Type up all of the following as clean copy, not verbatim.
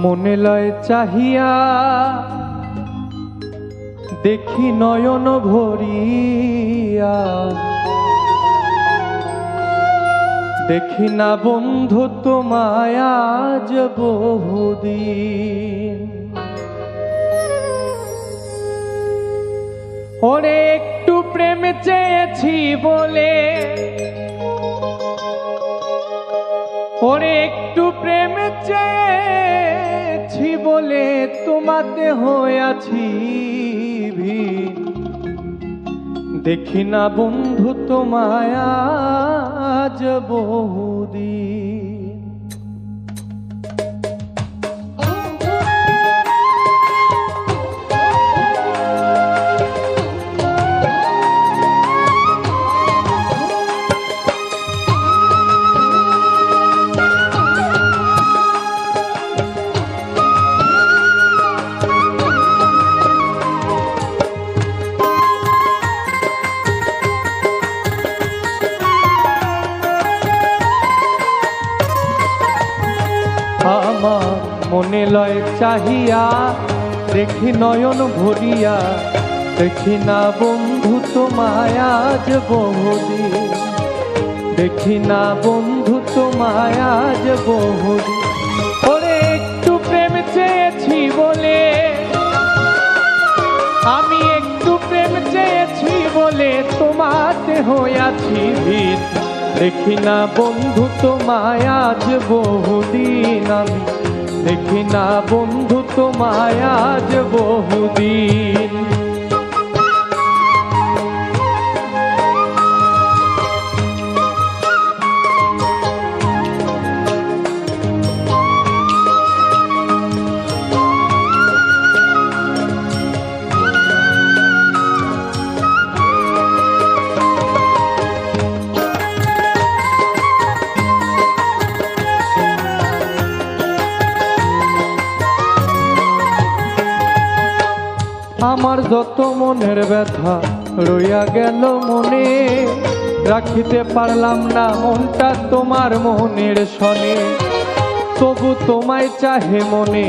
মনে লয় চাহিয়া দেখি নয়ন ভরিয়া, দেখি না বন্ধু তোমায় আজ বহুদিন। ওরে একটু প্রেম চেয়েছি বলে, ওরে একটু প্রেম চেয়েছি বলে তোমাতে হয়েছি ভিড়। দেখি না বন্ধু তোমায় আজ বহুদিন। আমার মনে লয় চাহিয়া দেখি নয়ন ভরিয়া, দেখি না বন্ধু তোমায় আজ বহুদিন। দেখি না বন্ধু তোমায় আজ বহুদিন। ওরে একটু প্রেম চেয়েছি বলে, আমি একটু প্রেম চেয়েছি বলে তোমাতে হয়েছি ভিড়। দেখি না বন্ধু তোমায় আজ বহুদিন। আমি দেখি না বন্ধু তোমায় আজ বহুদিন। আমার যত মনের ব্যথা রইয়া গেল মনে, রাখিতে পারলাম না মনটা তোমার মনের সনে। তবু তোমায় চাহে মনে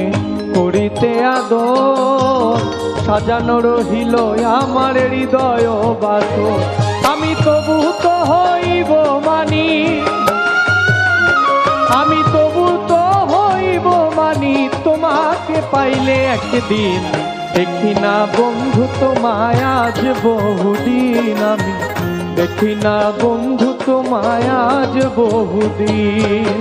করিতে আদর, সাজানো রহিল আমার হৃদয় বাসর। আমি তবু তো হইব মানি, আমি তবু তো হইব মানি তোমাকে পাইলে একদিন। দেখি না বন্ধু তোমায় আজ বহুদিন। আমি দেখি না বন্ধু তোমায় আজ বহুদিন।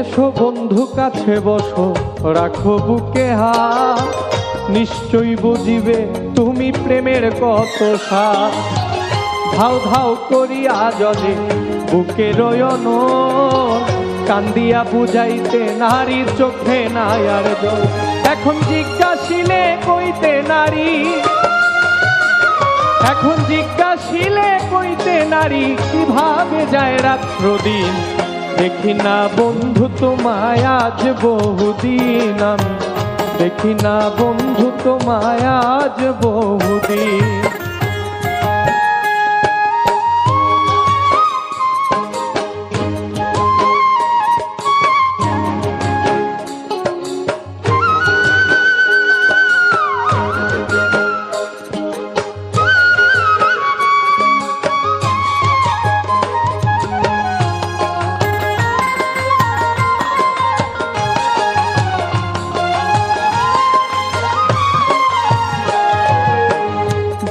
এসো বন্ধু কাছে বসো, রাখো বুকে হাত, নিশ্চয়ই বুঝিবে তুমি প্রেমের কত স্বাদ। ধাও ধাও করিয়া জলে বুকে রয়ন, কান্দিয়া বুঝাইতে নারীর চোখে নাই আর জল। এখন জিজ্ঞাসিলে কইতে নারী, এখন জিজ্ঞাসিলে কইতে নারী কিভাবে যায় রাত্র দিন। দেখি না বন্ধু তোমায় আজ বহুদিন। আমি দেখি না বন্ধু তোমায় আজ বহুদিন।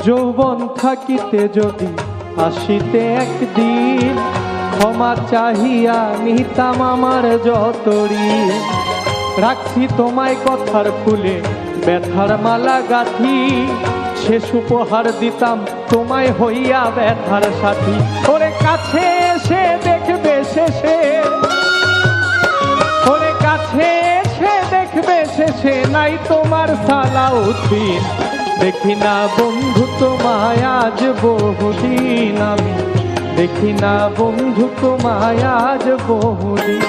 যৌবন থাকিতে যদি আসিতে একদিন, ক্ষমা চাহিয়া নিতাম আমার যত ঋণ। রাখছি তোমায় কথার ফুলে ব্যথার মালা গাঁথি, শেষ উপহার দিতাম তোমায় হইয়া ব্যথার সাথী। ওরে কাছে এসে দেখবে শেষে, ওরে কাছে এসে দেখবে শেষে নাই তোমার সালাউদ্দিন, দেখি না বন্ধু তোমায় আজ বহুদিন, আমি দেখি না বন্ধু তোমায় আজ বহুদিন।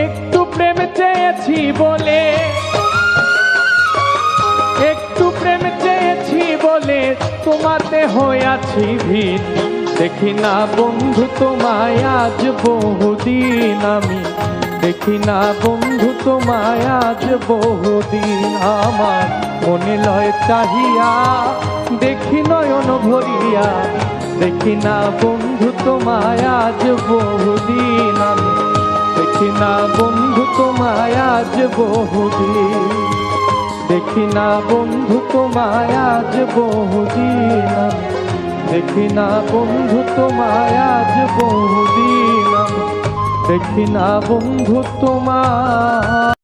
একটু প্রেম চেয়েছি বলে, একটু প্রেম চেয়েছি বলে তোমাতে হইয়াছি ভিন, দেখি না বন্ধু তোমায় আজ বহুদিন, আমি দেখি না বন্ধু তোমায় আজ বহুদিন। আমার মনে লয় চাহিয়া দেখি নয়ন ভরিয়া, দেখি না বন্ধু তোমায় আজ বহুদিন, আমি দেখি না বন্ধু তোমায় আজ বহুদিন, দেখি না বন্ধু তোমায় আজ বহুদিন, আমি দেখি না বন্ধু তোমায় আজ বহুদিন, আমি দেখি না বন্ধু তোমায়